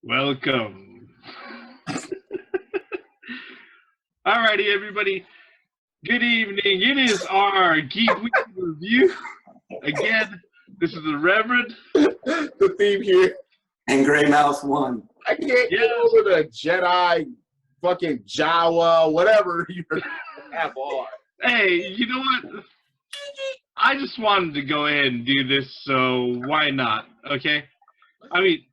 Welcome. Alrighty, everybody. Good evening. It is our Geek Week review. Again, this is the Reverend. The theme here. And Graymouse won. I can't get over the Jedi, fucking Jawa, whatever you have on. Hey, you know what? I just wanted to go ahead and do this, so why not? Okay? I mean,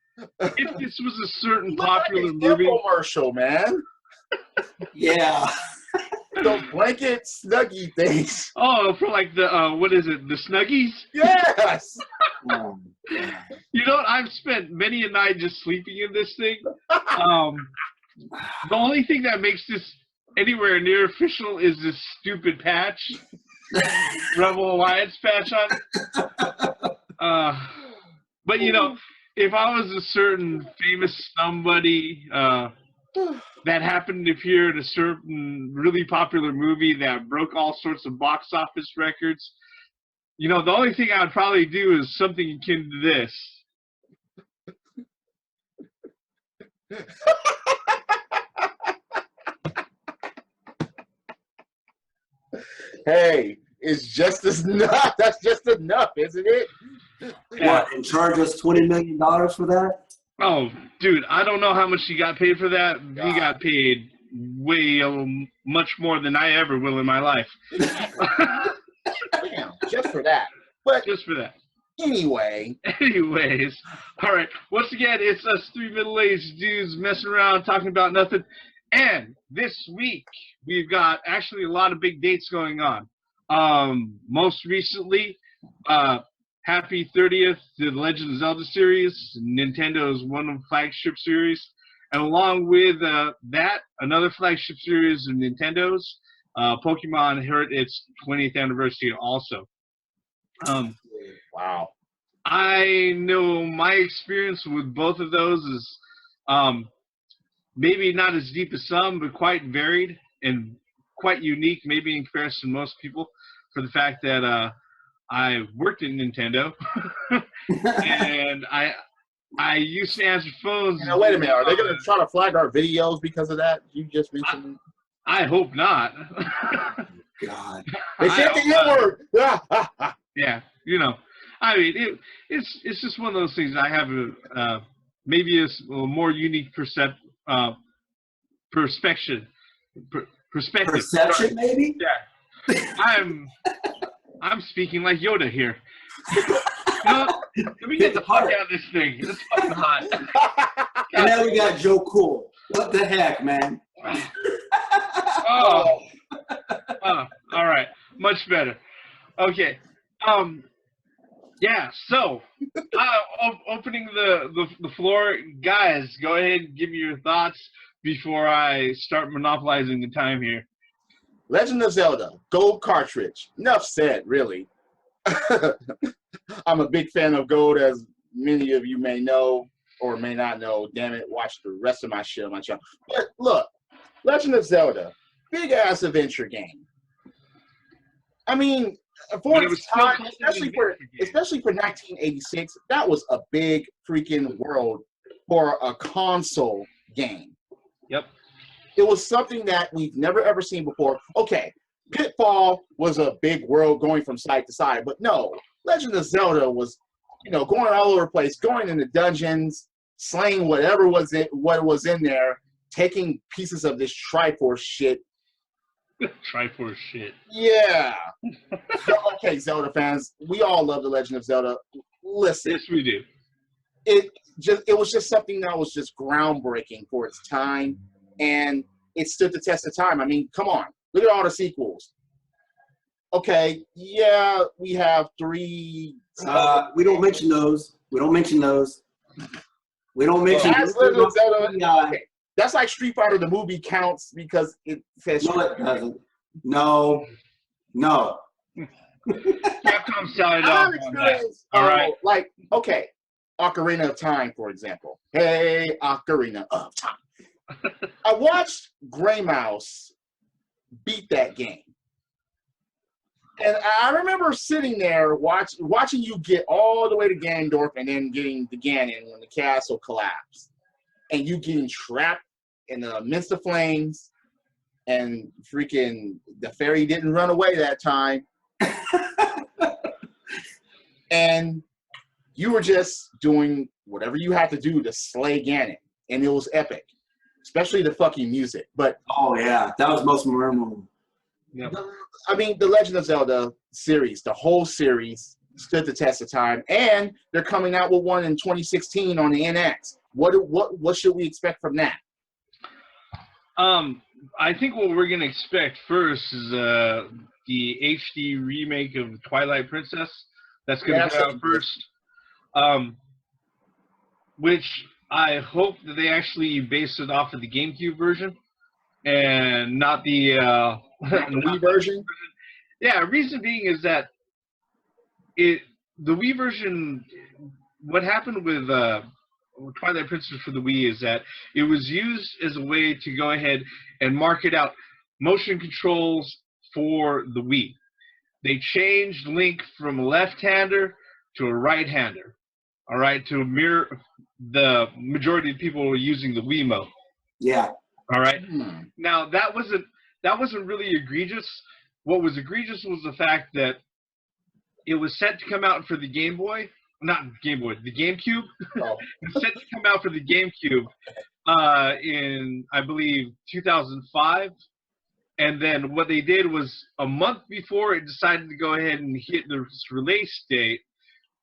if this was a certain popular movie, commercial, man. Yeah. Those blanket snuggie things. oh, for like the what is it? The Snuggies? Yes. You know what? I've spent many a night just sleeping in this thing. The only thing that makes this anywhere near official is this stupid patch, Rebel Alliance patch on. But you know, if I was a certain famous somebody that happened to appear in a certain really popular movie that broke all sorts of box office records, you know, the only thing I'd probably do is something akin to this. Hey, it's just enough. That's just enough, isn't it? What, and charge us $20 million for that? Oh, dude, I don't know how much he got paid for that. God. He got paid way much more than I ever will in my life. Damn, just for that. But just for that. Anyways, all right. Once again, it's us three middle-aged dudes messing around, talking about nothing. And this week, we've got actually a lot of big dates going on. Most recently, Happy 30th to the Legend of Zelda series. Nintendo's one of the flagship series. And along with that, another flagship series of Nintendo's, Pokemon hit its 20th anniversary also. Wow. I know my experience with both of those is maybe not as deep as some, but quite varied and quite unique, maybe in comparison to most people, for the fact that I worked in Nintendo, and I used to answer phones. Now, wait a minute. Are they going to try to flag our videos because of that? You just recently. I hope not. God. They said the N-word. Yeah, you know. I mean, it's just one of those things. I have maybe a more unique perspective. Perception, Sorry. maybe? Yeah. I'm speaking like Yoda here. You know, let me get the fuck out of this thing. It's fucking hot. And now we got Joe Cool. What the heck, man? Oh, all right. Much better. Okay. Yeah, so opening the floor, guys, go ahead and give me your thoughts before I start monopolizing the time here. Legend of Zelda, gold cartridge. Enough said, really. I'm a big fan of gold, as many of you may know or may not know. Damn it, watch the rest of my shit on my channel. But look, Legend of Zelda, big-ass adventure game. I mean, for its time, especially for 1986, that was a big freaking world for a console game. Yep. It was something that we've never ever seen before. Okay, Pitfall was a big world going from side to side, but no, Legend of Zelda was, you know, going all over the place, going into dungeons, slaying whatever was in there, taking pieces of this Triforce shit. Triforce shit. Yeah. Okay, Zelda fans, we all love the Legend of Zelda. Listen. Yes, we do. It was just something that was just groundbreaking for its time. And it stood the test of time. I mean, come on. Look at all the sequels. Okay, yeah, we have 3. We don't mention those. We don't mention those. Okay. That's like Street Fighter, the movie counts because it says. No, it doesn't. No. Capcom started off on that. All right. Like, okay, Ocarina of Time, for example. Hey, Ocarina of Time. I watched Graymouse beat that game. And I remember sitting there watching you get all the way to Ganondorf and then getting to Ganon when the castle collapsed. and you getting trapped in the midst of flames, and freaking the fairy didn't run away that time. And you were just doing whatever you had to do to slay Ganon. And it was epic. Especially the fucking music. But oh yeah, that was most memorable. Yep. I mean, the Legend of Zelda series, the whole series, stood the test of time. And they're coming out with one in 2016 on the NX. What should we expect from that? I think what we're gonna expect first is the HD remake of Twilight Princess. That's gonna come out first. Which I hope that they actually base it off of the GameCube version and not the Wii version. Yeah, reason being is that the Wii version. What happened with Twilight Princess for the Wii is that it was used as a way to go ahead and market out motion controls for the Wii. They changed Link from a left-hander to a right-hander, all right, to mirror the majority of people were using the Wiimote. Yeah. All right. Now that wasn't really egregious. What was egregious was the fact that it was set to come out for the Game Boy. Not Game Boy, the GameCube. Oh. It's set to come out for the GameCube in, I believe, 2005. And then what they did was a month before it decided to go ahead and hit the release date,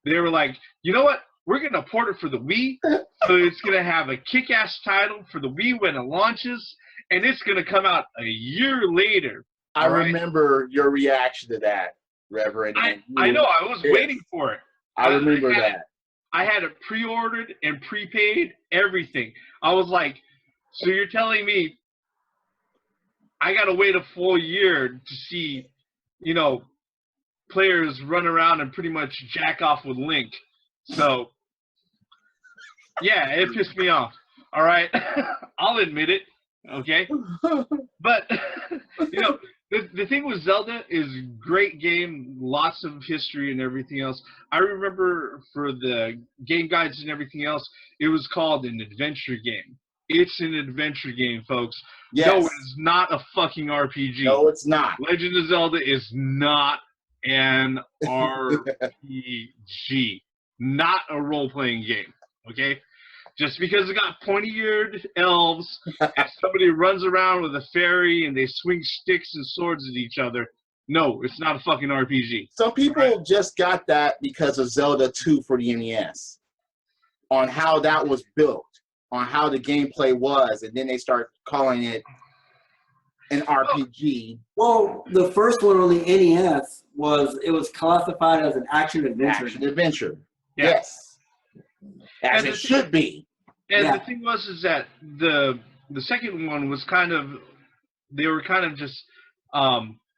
they were like, you know what? We're going to port it for the Wii. So it's going to have a kick-ass title for the Wii when it launches. And it's going to come out a year later. I remember your reaction to that, Reverend. I know. I was waiting for it. I remember that. I had it pre-ordered and prepaid, everything. I was like, so you're telling me I got to wait a full year to see, you know, players run around and pretty much jack off with Link. So, yeah, it pissed me off. All right. I'll admit it. Okay. But, you know, the thing with Zelda is great game, lots of history and everything else. I remember for the game guides and everything else, it was called an adventure game. It's an adventure game, folks. Yes. No, it's not a fucking RPG. No, it's not. Legend of Zelda is not an RPG. Not a role-playing game, okay? Just because it got pointy-eared elves and somebody runs around with a fairy and they swing sticks and swords at each other, no, it's not a fucking RPG. Some people just got that because of Zelda 2 for the NES. On how that was built, on how the gameplay was, and then they start calling it an RPG. Well, the first one on the NES was classified as an action-adventure. Action-adventure. Yeah. Yes. As it should be. And Yeah. the thing was is that the second one was they were kind of just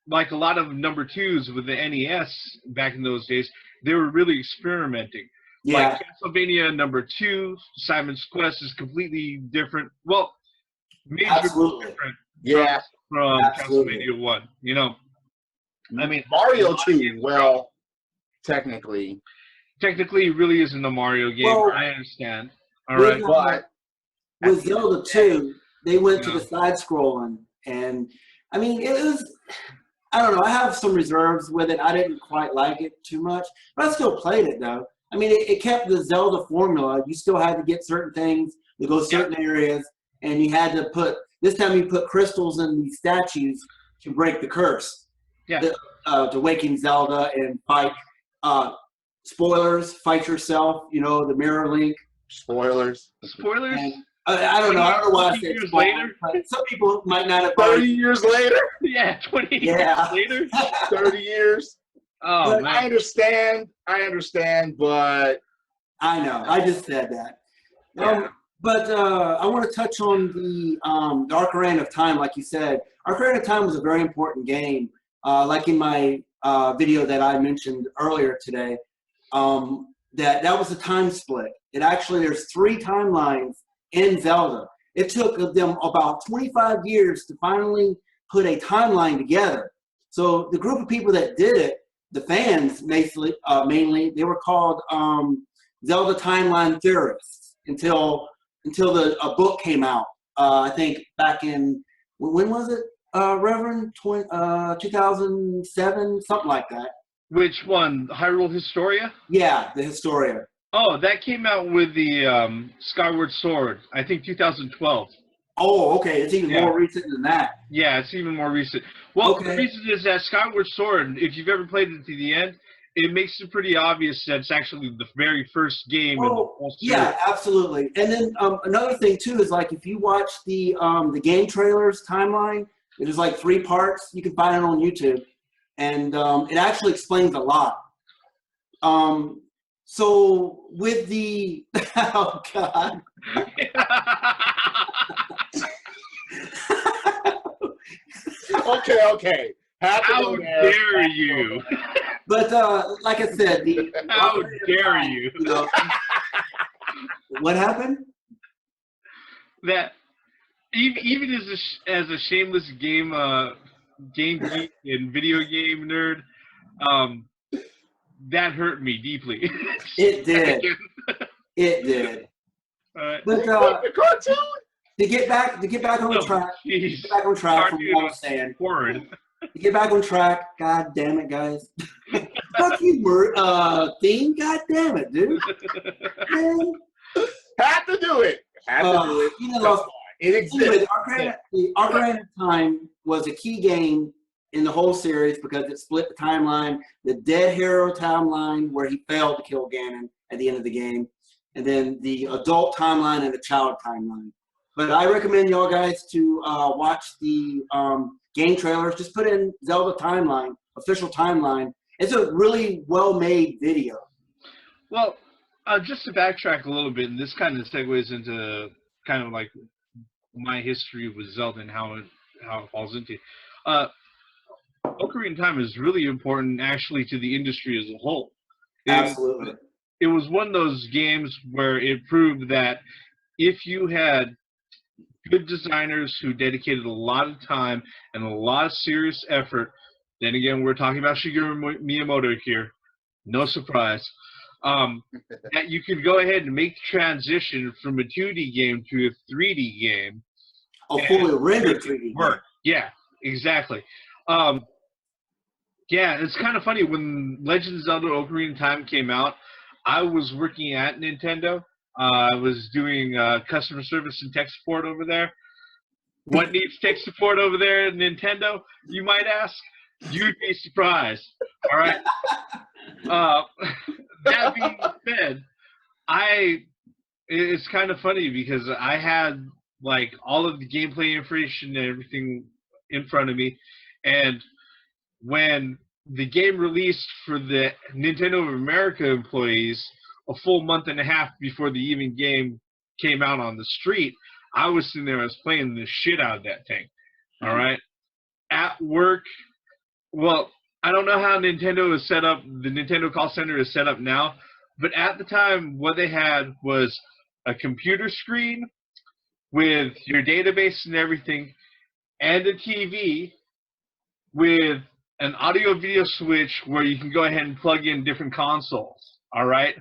like a lot of number twos with the NES back in those days. They were really experimenting. Yeah. Like Castlevania number 2, Simon's Quest is completely different. Well, Absolutely. different Yeah. from Absolutely. Castlevania 1. You know, I mean, Mario 2, well, technically. Technically, it really isn't a Mario game. Well, I understand. All right. But With Zelda 2, they went to the side-scrolling, and I mean, it was, I don't know, I have some reserves with it. I didn't quite like it too much, but I still played it, though. I mean, it kept the Zelda formula. You still had to get certain things to go certain areas, and you had to this time you put crystals in these statues to break the curse. Yeah. To waken Zelda and fight. Spoilers, fight yourself, you know, the Mirror Link. spoilers. Spoilers? And, I don't know. I don't know why I 20 said years spoilers, later? but some people might not have 30 years later. Yeah, 20 Yeah. years later. 30 years. Oh, But man. I understand, but I know. I just said that. Yeah. But I want to touch on the Ocarina of Time, like you said. Ocarina of Time was a very important game. Like in my video that I mentioned earlier today, that was a time split. There's 3 timelines in Zelda. It took them about 25 years to finally put a timeline together. So the group of people that did it, the fans mainly, they were called Zelda timeline theorists until until a book came out. I think back in, when was it, Reverend? 2007, something like that. Which one? Hyrule Historia? Yeah, the Historia. Oh, that came out with the Skyward Sword. I think 2012. Oh, okay. It's even more recent than that. Yeah, it's even more recent. Well, Okay. the reason is that Skyward Sword, if you've ever played it to the end, it makes it pretty obvious that it's actually the very first game in the whole series. Yeah, absolutely. And then another thing too is like if you watch the game trailers timeline, it is like 3 parts. You can find it on YouTube, and it actually explains a lot. So with the oh god. Okay. How dare you? But like I said, how dare you? What happened? That even as a shameless game geek and video game nerd, that hurt me deeply. It did. It did. But the cartoon. To get back on track. Geez. Get back on track from what I was saying. Forward. To get back on track, god damn it, guys. Fuck you, theme. God damn it, dude. Man. Had to do it. You know, it exists. anyway, the Ocarina of Time was a key game in the whole series because it split the timeline, the dead hero timeline where he failed to kill Ganon at the end of the game, and then the adult timeline and the child timeline. But I recommend y'all guys to watch the game trailers. Just put in Zelda timeline, official timeline. It's a really well-made video. Well, just to backtrack a little bit, and this kind of segues into kind of like my history with Zelda and how it falls into. Ocarina of Time is really important, actually, to the industry as a whole. Absolutely. It was one of those games where it proved that if you had good designers who dedicated a lot of time and a lot of serious effort, then again, we're talking about Shigeru Miyamoto here, no surprise, that you could go ahead and make the transition from a 2D game to a 3D game. A fully rendered 3D work. Yeah, exactly. Yeah, it's kind of funny. When Legend of Zelda Ocarina of Time came out, I was working at Nintendo. I was doing customer service and tech support over there. What needs tech support over there at Nintendo, you might ask? You'd be surprised. All right? That being said, it's kind of funny because I had like all of the gameplay information and everything in front of me, and when the game released for the Nintendo of America employees a full month and a half before the even game came out on the street, I was sitting there, I was playing the shit out of that thing. All right? At work, well, I don't know how Nintendo is set up, the Nintendo call center is set up now, but at the time, what they had was a computer screen with your database and everything, and a TV with an audio-video switch where you can go ahead and plug in different consoles, all right?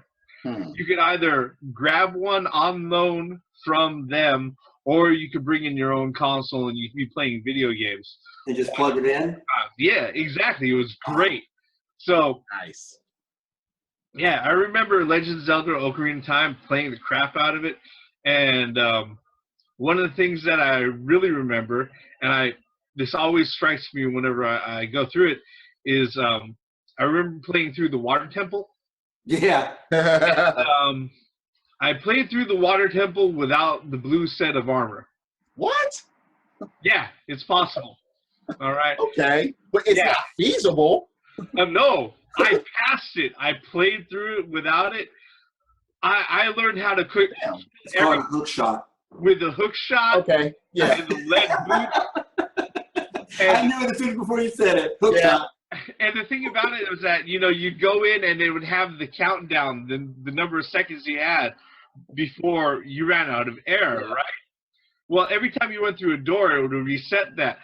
You could either grab one on loan from them, or you could bring in your own console and you could be playing video games. And just plug it in? Yeah, exactly. It was great. So, nice. Yeah, I remember Legend of Zelda Ocarina of Time, playing the crap out of it. And one of the things that I really remember, and this always strikes me whenever I go through it, is I remember playing through the Water Temple. Yeah. And, I played through the Water Temple without the blue set of armor. What? Yeah, it's possible. All right. Okay, but it's not feasible. No, I passed it. I played through it without it. I learned how to quick. It's called a hook shot. With the hook shot. Okay. Yeah. And the lead boot. I knew it as soon as before you said it. Hook shot. And the thing about it was that, you'd go in and it would have the countdown, the number of seconds you had before you ran out of air, right? Well, every time you went through a door, it would reset that.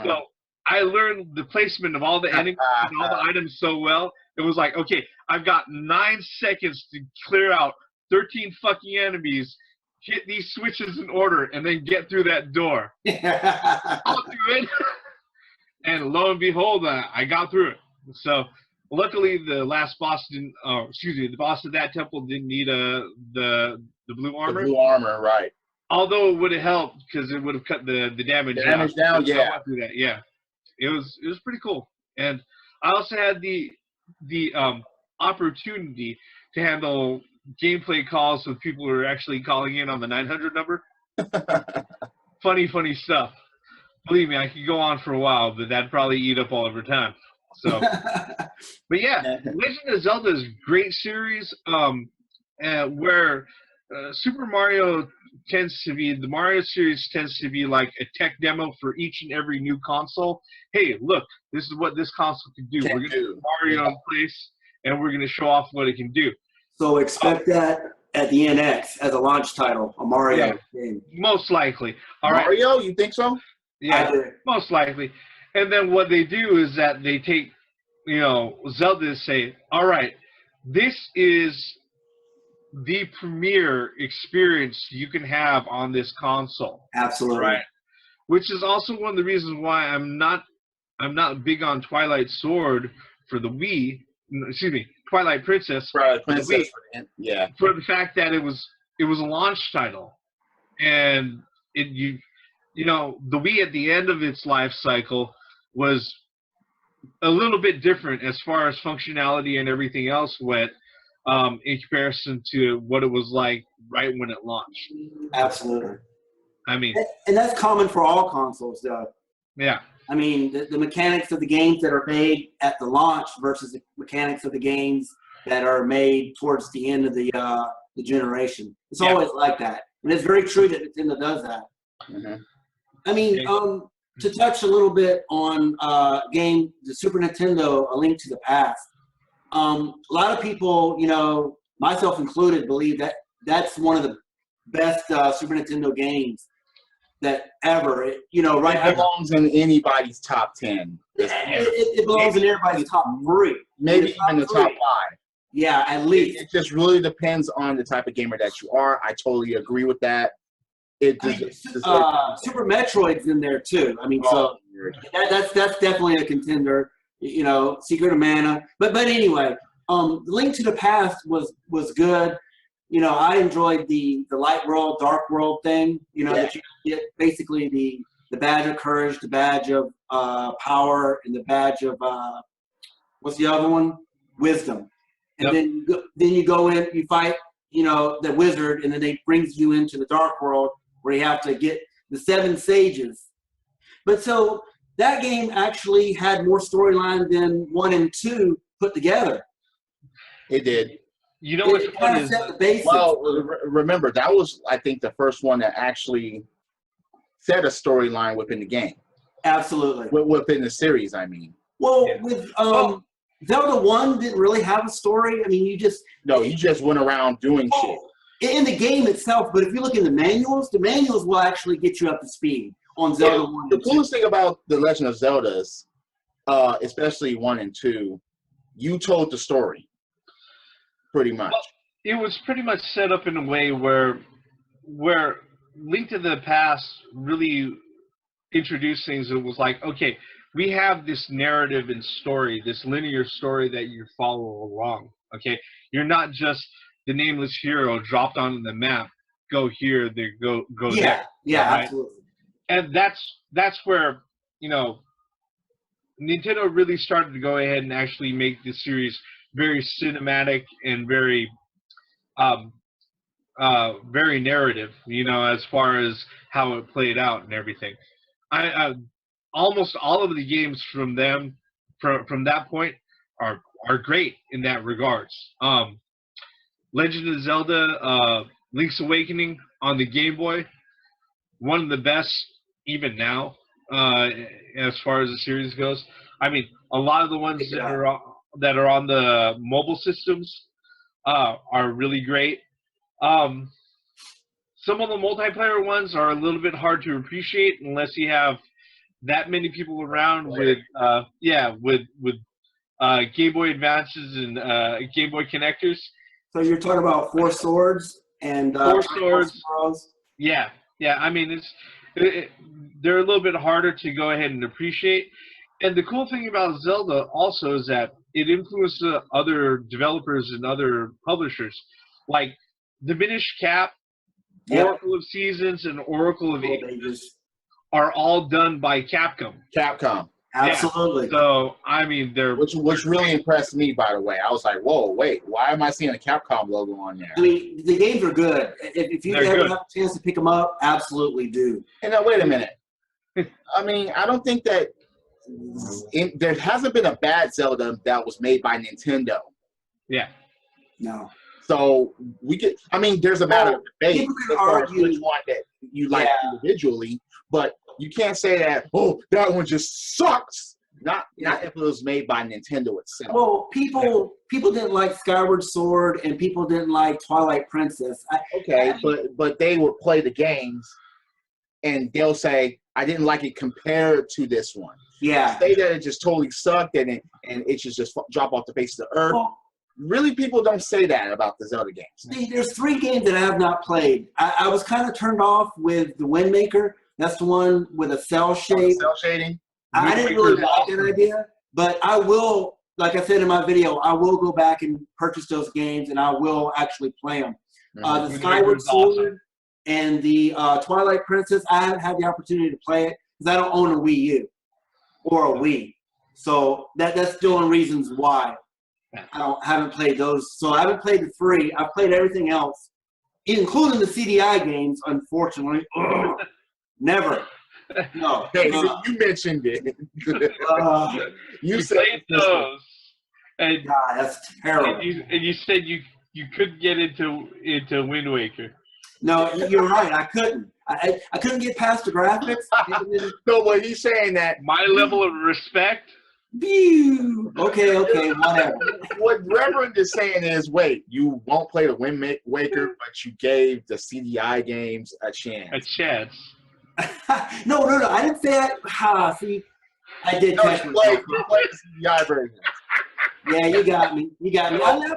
So I learned the placement of all the enemies and all the items so well. It was like, okay, I've got 9 seconds to clear out 13 fucking enemies hit these switches in order, and then get through that door. I'll do it. And lo and behold, I got through it. So luckily, the last boss didn't. The boss of that temple didn't need the blue armor. The blue armor, right? Although it would have helped because it would have cut the damage down. So Yeah. I went through that. Yeah, it was pretty cool. And I also had the opportunity to handle gameplay calls with people who are actually calling in on the 900 number. funny stuff. Believe me, I could go on for a while, but that'd probably eat up all of our time. So, but yeah, Legend of Zelda is a great series. Where Super Mario the Mario series tends to be like a tech demo for each and every new console. Hey, look, this is what this console can do. We're gonna put Mario in place, and we're gonna show off what it can do. So expect that at the NX as a launch title, a Mario game. Most likely. All right. Mario, you think so? Yeah, most likely. And then what they do is that they take, Zelda and say, all right, this is the premier experience you can have on this console. Absolutely. Right. Which is also one of the reasons why I'm not big on Twilight Sword for the Wii. Excuse me, Twilight Princess. Twilight Princess. Yeah. For the fact that it was a launch title, and the Wii at the end of its life cycle was a little bit different as far as functionality and everything else went. In comparison to what it was like right when it launched. Absolutely. I mean, and that's common for all consoles, though. Yeah. I mean, the mechanics of the games that are made at the launch versus the mechanics of the games that are made towards the end of the generation. It's always like that, and it's very true that Nintendo does that. Mm-hmm. I mean, to touch a little bit on the Super Nintendo, A Link to the Past. A lot of people, myself included, believe that that's one of the best Super Nintendo games that ever. It belongs in anybody's top 10. It belongs in everybody's top 3. Maybe even the top 5. Yeah, at least. It just really depends on the type of gamer that you are. I totally agree with that. Super Metroid's in there too. I mean, that's definitely a contender. Secret of Mana. But anyway, Link to the Past was good. I enjoyed the light world, dark world thing. That you get basically the badge of courage, the badge of power, and the badge of what's the other one? Wisdom. And then you go in, you fight, the wizard, and then they brings you into the dark world where you have to get the 7 sages. But so that game actually had more storyline than 1 and 2 put together. It did. You know what's funny is, remember, that was, I think, the first one that actually set a storyline within the game. Absolutely. Within the series, I mean. Well, with Zelda 1 didn't really have a story. I mean, you just went around doing shit. In the game itself, but if you look in the manuals will actually get you up to speed on Zelda 1 and 2. The coolest thing about The Legend of Zelda is, especially 1 and 2, you told the story, pretty much. Well, it was pretty much set up in a way where Link to the Past really introduced things. It was like, okay, we have this narrative and story, this linear story that you follow along, okay? You're not just the nameless hero dropped onto the map, go here, there, go there. Yeah, right? absolutely. And that's where, Nintendo really started to go ahead and actually make this series very cinematic and very very narrative, as far as how it played out and everything. I almost all of the games from that point are great in that regards. Legend of Zelda, Link's Awakening on the Game Boy, one of the best even now, as far as the series goes. I mean, a lot of the ones that are on the mobile systems are really great. Some of the multiplayer ones are a little bit hard to appreciate unless you have that many people around with Game Boy Advances and Game Boy connectors. So you're talking about Four Swords and Four Swords. Bros. Yeah, yeah. I mean, they're a little bit harder to go ahead and appreciate. And the cool thing about Zelda also is that it influenced other developers and other publishers, like Diminish Cap, Yep. Oracle of Seasons, and Oracle of Ages Ages. are all done by Capcom. Capcom. Absolutely. Yeah. So I mean, they're Which really impressed me, by the way. I was like, whoa, wait, why am I seeing a Capcom logo on there? I mean, the games are good. If you They're ever good. have a chance to pick them up, absolutely do. And now, wait a minute. I mean, I don't think that there hasn't been a bad Zelda that was made by Nintendo. Yeah. No. So we could. I mean, there's a matter of debate people can as far as argue- which one that you like Yeah. individually, but you can't say that. Oh, that one just sucks. Not if it was made by Nintendo itself. Well, people didn't like Skyward Sword, and people didn't like Twilight Princess. Okay, but they would play the games, and they'll say, "I didn't like it compared to this one." Yeah. Say that it just totally sucked and it should just drop off the face of the earth. Well, Really, people don't say that about the Zelda games. see, there's 3 games that I have not played. I was kind of turned off with the Wind Maker. That's the one with a cell shape. Cell shading. I didn't really like that idea, but I will, like I said in my video, I will go back and purchase those games, and I will actually play them. The Wind Skyward Maker's Sword awesome. and the Twilight Princess, I haven't had the opportunity to play it because I don't own a Wii U or a Wii. So that's the only reasons why I haven't played those. So I haven't played the 3. I've played everything else, including the CDI games, unfortunately. Never. No. Hey, you mentioned it. You said played those, and, God, that's terrible. and you said you couldn't get into Wind Waker. No, you're right. I couldn't. I couldn't get past the graphics. No, but he's saying that My level of respect. Pew! Okay, whatever. what Reverend is saying is, wait, you won't play the Wind Waker, but you gave the CDI games a chance. A chance. No. I didn't say that. See, I did No, catch you myself. play the CDI version. Yeah, you got me.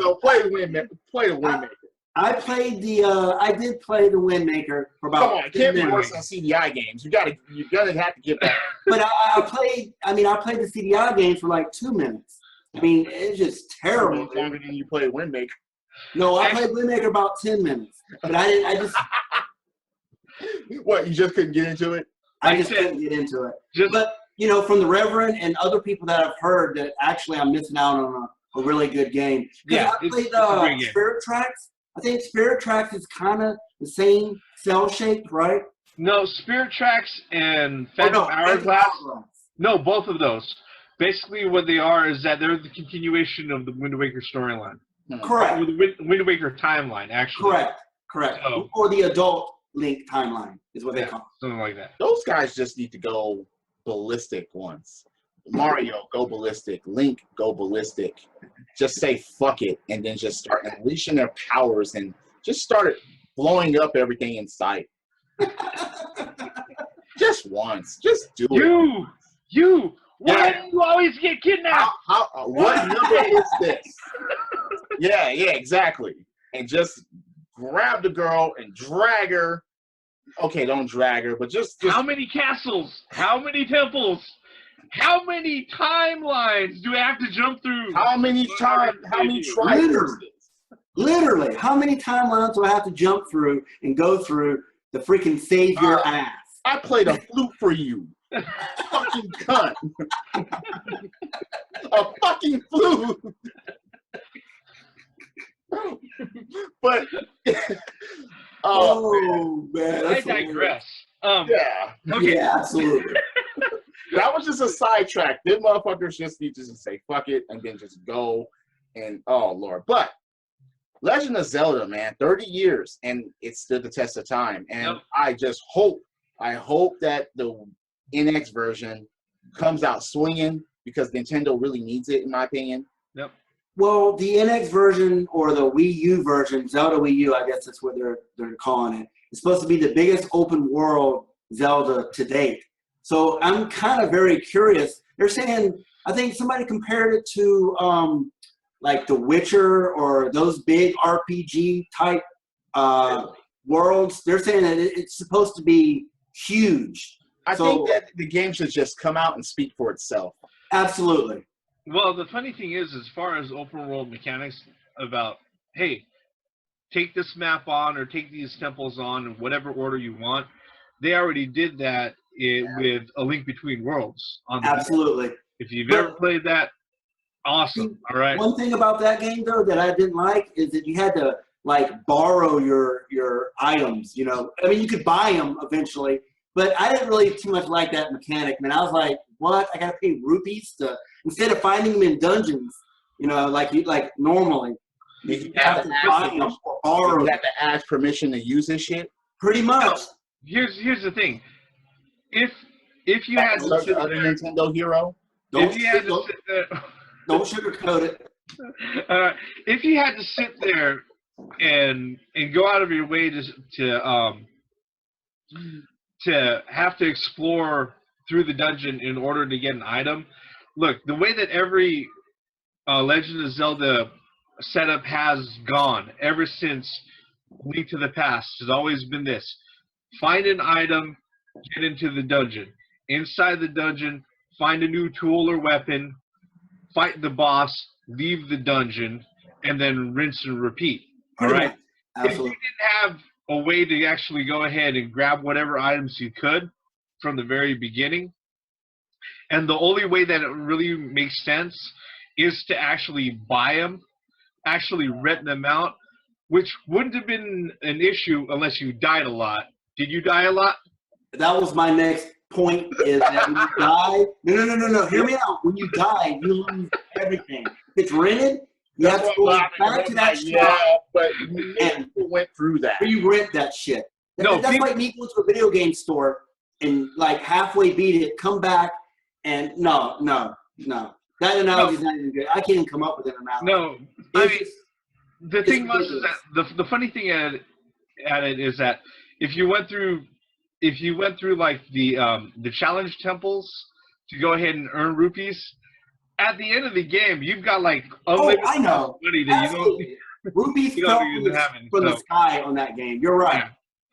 So play the Wind Maker. I played the. I did play the Wind Maker for about. Come on, it can't be 10 worse minutes. than CDI games. You're gonna have to get that. But I played. I mean, I played the CDI games for like 2 minutes. I mean, it's just terrible. Longer than you play Wind Maker. No, I played Wind Maker about 10 minutes. But I didn't. I just What? You just couldn't get into it? couldn't get into it. But you know, from the Reverend and other people that I've heard, that actually I'm missing out on a really good game. 'Cause Yeah, I played it's a great game. Spirit Tracks. I think Spirit Tracks is kind of the same cell shape, right? No, Spirit Tracks and Oh, Phantom no, Hourglass. Hourglass. No, both of those. Basically, what they are is that they're the continuation of the Wind Waker storyline. Correct. Or the Wind Waker timeline, actually. Correct. Oh. Or the adult Link timeline is what they call it. Something like that. Those guys just need to go ballistic once. Mario, go ballistic. Link, go ballistic. Just say fuck it, and then just start unleashing their powers and just start blowing up everything in sight. Just once. Just do it. You! Why Yeah. do you always get kidnapped? What number is this? Yeah, exactly. And just grab the girl and drag her. Okay, don't drag her, but just How many castles? How many temples? How many timelines do I have to jump through? how many times? How many tries? Literally, how many timelines do I have to jump through and go through to freaking save your ass? I played a flute for you. Fucking cunt. A fucking flute. But Oh man, I that's digress. yeah. Okay. Yeah, absolutely. That was just a sidetrack. Them motherfuckers just need to just say fuck it and then just go and oh Lord. But Legend of Zelda, man, 30 years and it stood the test of time. And Yep. I hope that the NX version comes out swinging because Nintendo really needs it, in my opinion. Yep. Well, the NX version or the Wii U version, Zelda Wii U, I guess that's what they're calling it. It's supposed to be the biggest open world Zelda to date. So I'm kind of very curious. They're saying, I think somebody compared it to like The Witcher or those big RPG type worlds. They're saying that it's supposed to be huge. I think that the game should just come out and speak for itself. Absolutely. Well, the funny thing is, as far as open world mechanics about, hey, take this map on or take these temples on in whatever order you want, they already did that with A Link Between Worlds. Absolutely. If you've ever played that, awesome. All right. One thing about that game, though, that I didn't like is that you had to, like, borrow your items, you know. I mean, you could buy them eventually, but I didn't really too much like that mechanic, man. I was like, what? I got to pay rupees to, instead of finding them in dungeons, you know, like normally. You have to ask permission to use this shit? Pretty much. No, here's the thing. If you had to sit other there, Nintendo hero, if you had to sit there, don't sugarcoat it. If you had to sit there and go out of your way to have to explore through the dungeon in order to get an item, look, the way that every Legend of Zelda setup has gone ever since Link to the Past has always been this: find an item, get into the dungeon. Inside the dungeon, find a new tool or weapon, fight the boss, leave the dungeon, and then rinse and repeat. All right? Absolutely. If you didn't have a way to actually go ahead and grab whatever items you could from the very beginning, and the only way that it really makes sense is to actually buy them, actually rent them out, which wouldn't have been an issue unless you died a lot. Did you die a lot? That was my next point, is that when you die, no, hear me out. When you die, you lose everything. If it's rented, you have to go back to that shop. Yeah, but people went through that. Re-rent that shit. That's like me going to a video game store and like halfway beat it, come back, and no. That analogy is not even good. I can't even come up with an analogy. No, I mean, the thing was is that the funny thing at it is that if you went through like the challenge temples to go ahead and earn rupees, at the end of the game you've got like unlimited money that rupees fell from the sky on that game. You're right.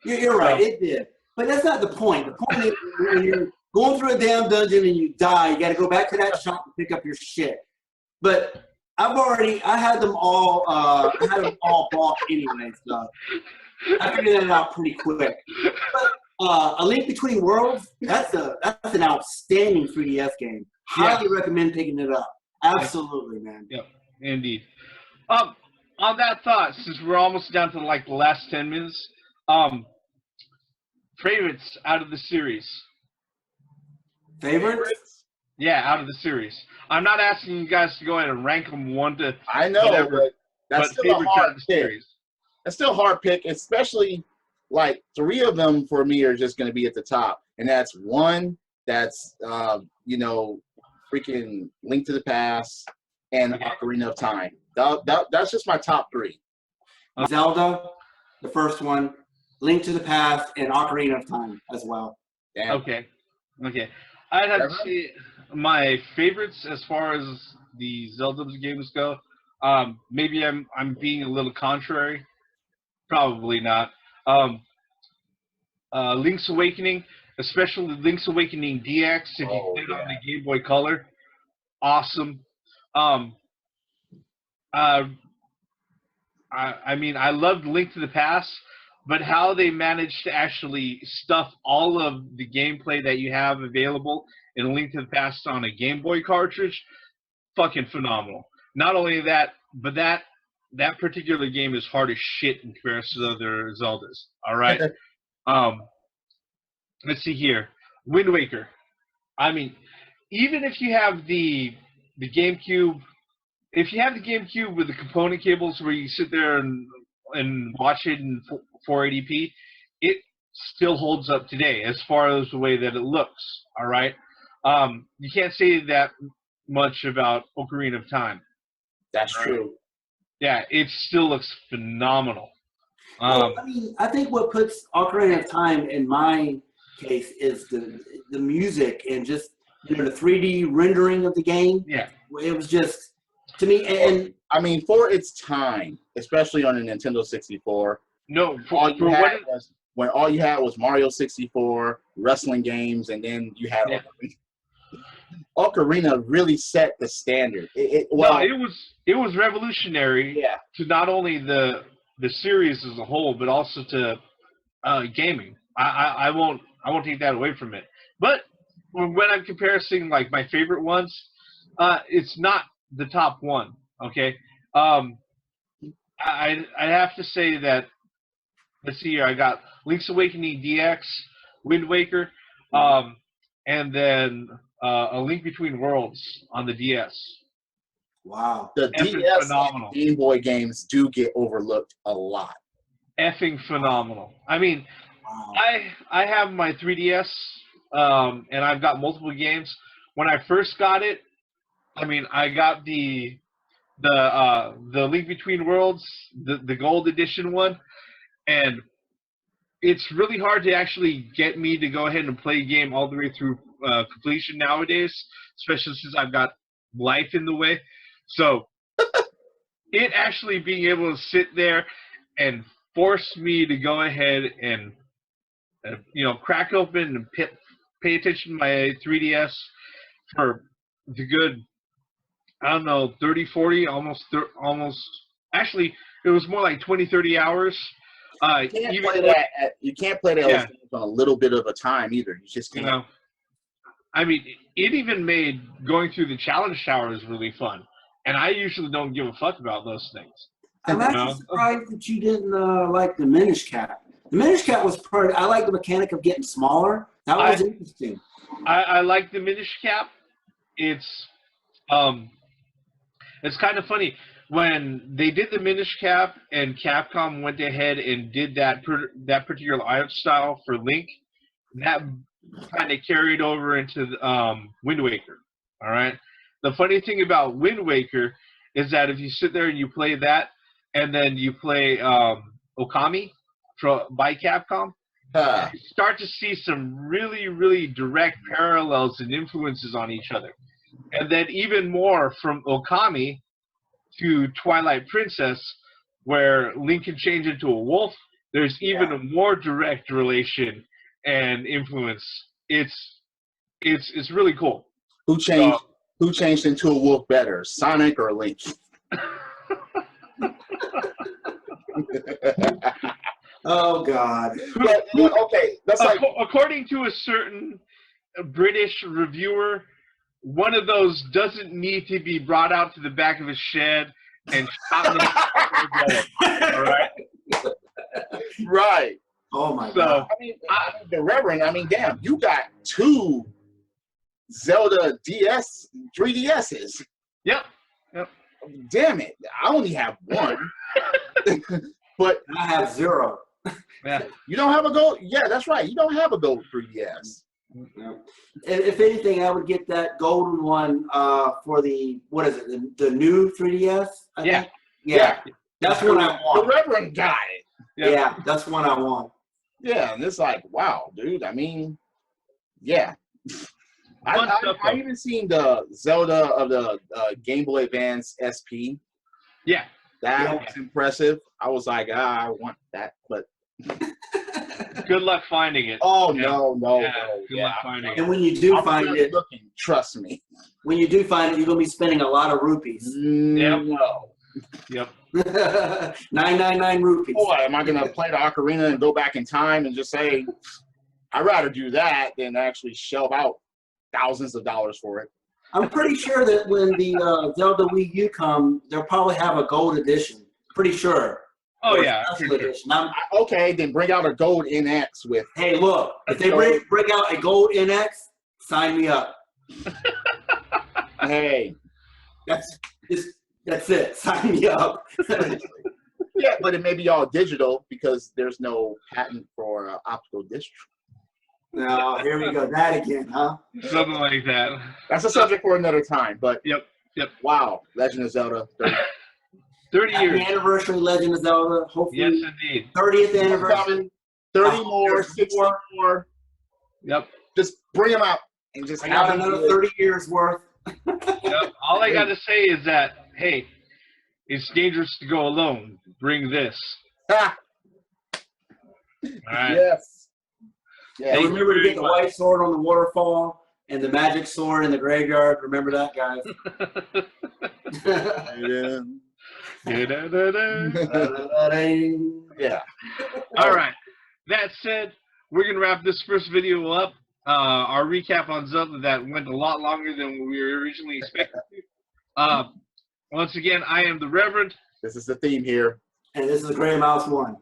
Yeah. You're right. It did, but that's not the point. The point is when you're going through a damn dungeon and you die, you got to go back to that shop and pick up your shit. But I had them all bought anyway, so I figured that out pretty quick. But A Link Between Worlds, that's an outstanding 3DS game. Highly recommend picking it up. Absolutely, man. Yep, indeed. On that thought, since we're almost down to like the last 10 minutes, favorites out of the series. Favorites? Yeah, out of the series. I'm not asking you guys to go ahead and rank them 1 to I know, whatever, but that's still a hard pick. Series. That's still a hard pick, especially like 3 of them for me are just going to be at the top, and that's 1. That's freaking Link to the Past and Ocarina of Time. That's just my top 3. Zelda, the first one, Link to the Past, and Ocarina of Time as well. Damn. Okay. I'd have to say my favorites as far as the Zelda games go. Maybe I'm being a little contrary. Probably not. Link's Awakening, especially Link's Awakening DX, if you played on the Game Boy Color, awesome. I mean, I loved Link to the Past, but how they managed to actually stuff all of the gameplay that you have available in Link to the Past on a Game Boy cartridge, fucking phenomenal. Not only that, but that particular game is hard as shit in comparison to other Zeldas. All right. Let's see here. Wind Waker. I mean, even if you have the GameCube, if you have the GameCube with the component cables where you sit there and watch it in 480p, it still holds up today as far as the way that it looks. All right. You can't say that much about Ocarina of Time. That's true. Yeah, it still looks phenomenal. I mean, I think what puts Ocarina of Time in my case is the music and just the 3D rendering of the game. Yeah, it was just to me. And I mean, for its time, especially on a Nintendo 64, No, All you for had what? was when all you had was Mario 64, wrestling games, and then you had Yeah. Ocarina really set the standard. No, it was revolutionary yeah, to not only the series as a whole, but also to gaming. I won't take that away from it. But when I'm comparing like my favorite ones, it's not the top one. Okay, I have to say that. Let's see here. I got Link's Awakening DX, Wind Waker, and then A Link Between Worlds on the DS. Wow. the Effing DS phenomenal. and Game Boy games do get overlooked a lot. Effing phenomenal. I mean, Wow. I have my 3DS, and I've got multiple games. When I first got it, I mean, I got the Link Between Worlds, the Gold Edition one, and it's really hard to actually get me to go ahead and play a game all the way through completion nowadays, especially since I've got life in the way. So it actually being able to sit there and force me to go ahead and crack open and pay attention to my 3DS for the good, I don't know, 30, 40, almost, actually, it was more like 20, 30 hours. You can't play that Yeah. on a little bit of a time either. You just You can't. know, I mean, it even made going through the challenge towers really fun. And I usually don't give a fuck about those things. I'm actually surprised that you didn't like the Minish Cap. The Minish Cap was part. I like the mechanic of getting smaller. That was interesting. I like the Minish Cap. It's kind of funny when they did the Minish Cap and Capcom went ahead and did that particular art style for Link. That kind of carried over into Wind Waker. All right. The funny thing about Wind Waker is that if you sit there and you play that, and then you play Okami by Capcom, you start to see some really, really direct parallels and influences on each other. And then even more from Okami to Twilight Princess, where Link can change into a wolf, there's even a more direct relation and influence. It's really cool. Who changed into a wolf better, Sonic or Link? Oh God. Okay, that's like According to a certain British reviewer, one of those doesn't need to be brought out to the back of a shed and shot in the all right? right. Oh my God. I mean, the Reverend. I mean, damn, you got 2 Zelda 3DSs. Yep. Damn it, I only have 1. But I have 0. Yeah. You don't have a gold. Yeah, that's right. You don't have a gold 3DS. If anything, I would get that golden one for the the new 3DS. I think. Yeah, that's what I want. The Reverend got it. Yeah, that's what I want. Yeah, and it's like, wow, dude. I mean, yeah. I even seen the Zelda of the Game Boy Advance SP. Yeah. That was impressive. I was like, I want that, but good luck finding it. Oh Yeah. no. Good luck finding it. And when you do find really it, looking, trust me. when you do find it, you're gonna be spending a lot of rupees. No. Yep. 999 rupees. Boy, am I gonna play the Ocarina and go back in time and just say, I'd rather do that than actually shell out thousands of dollars for it. I'm pretty sure that when the Zelda Wii U come, they'll probably have a gold edition. Pretty sure. Oh Or yeah. special edition. Okay, then bring out a gold NX with. Hey, look, if they bring out a gold NX, sign me up. Hey. That's it. Sign me up. Yeah, but it may be all digital because there's no patent for optical disc. No, here we go. That again, huh? Something like that. That's a subject for another time. But Yep. Wow, Legend of Zelda. 30 Happy years. anniversary, Legend of Zelda. Hopefully, Yes, indeed. 30th anniversary. 30 more, 60 more. Yep. Just bring them out and just I got have another 30 years worth. Yep. All I got to say is that, hey, it's dangerous to go alone. Bring this. Ah, All right. Yes. Yeah. And Thank remember you to get the very white sword on the waterfall and the magic sword in the graveyard. Remember that, guys. Yeah. All right. That said, we're going to wrap this first video up. Our recap on Zelda that went a lot longer than we were originally expecting to. Once again, I am the Reverend. This is the theme here. And this is the Graymouse 1.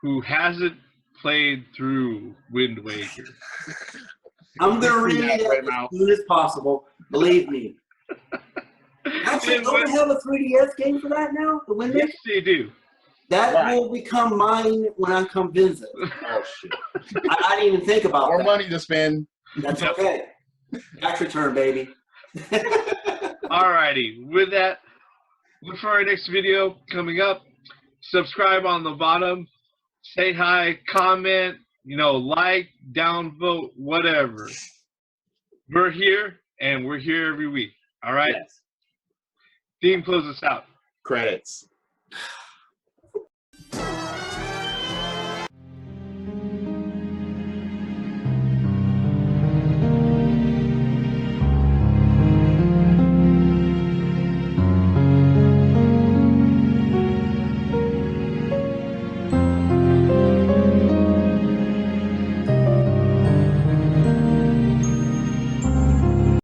Who hasn't played through Wind Waker. I'm going to read that, it Graymouse. as soon as possible. Believe me. Actually, don't they have a 3DS game for that now? The Wind Waker? Yes, they do. That Right. will become mine when I come visit. Oh shit. I didn't even think about More that. money to spend. That's okay. Tax return, baby. Alrighty. With that, look for our next video coming up. Subscribe on the bottom. Say hi, comment, like, downvote, whatever. We're here, and we're here every week. All right? Yes. Theme closes us out. Credits.